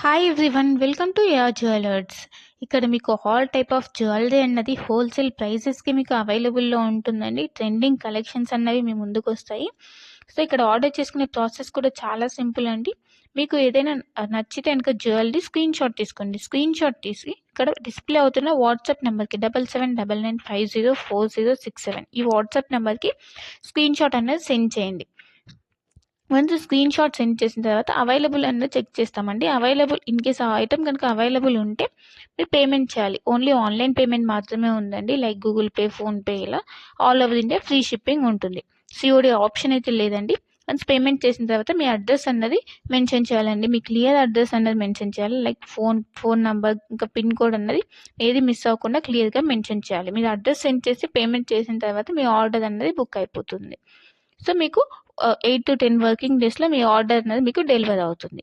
Hi everyone, welcome to yeah jewellers. ఇక్కడ మీకు all type of jewellery అన్నది wholesale ప్రైజెస్కి మీకు అవైలబుల్లో ఉంటుందండి. ట్రెండింగ్ కలెక్షన్స్ అన్నవి మీ ముందుకు వస్తాయి. సో ఇక్కడ ఆర్డర్ చేసుకునే ప్రాసెస్ కూడా చాలా సింపుల్ అండి. మీకు ఏదైనా నచ్చితే కనుక జ్యువెలరీ స్క్రీన్ షాట్ తీసుకోండి. స్క్రీన్ షాట్ తీసి ఇక్కడ డిస్ప్లే అవుతున్న వాట్సాప్ నెంబర్కి 7799504067 ఈ వాట్సాప్ నెంబర్కి స్క్రీన్ షాట్ అనేది సెండ్ చేయండి. వన్స్ స్క్రీన్ షాట్ సెండ్ చేసిన తర్వాత అవైలబుల్ అనేది చెక్ చేస్తామండి. అవైలబుల్ ఇన్ కేస్ ఆ ఐటమ్ కనుక అవైలబుల్ ఉంటే మీరు పేమెంట్ చేయాలి. ఓన్లీ ఆన్లైన్ పేమెంట్ మాత్రమే ఉందండి. లైక్ గూగుల్ పే, ఫోన్పే ఇలా all over India free shipping ఉంటుంది. సిఓడి ఆప్షన్ అయితే లేదండి. వన్స్ పేమెంట్ చేసిన తర్వాత మీ అడ్రస్ అన్నది మెన్షన్ చేయాలండి. మీ క్లియర్ అడ్రస్ అన్నది మెన్షన్ చేయాలి. లైక్ ఫోన్ నెంబర్ ఇంకా పిన్ కోడ్ అన్నది ఏది మిస్ అవ్వకుండా క్లియర్గా మెన్షన్ చేయాలి. మీరు అడ్రస్ సెండ్ చేసి పేమెంట్ చేసిన తర్వాత మీ ఆర్డర్ అన్నది బుక్ అయిపోతుంది. సో మీకు 8 to 10 వర్కింగ్ డేస్లో మీ ఆర్డర్ అనేది మీకు డెలివర్ అవుతుంది.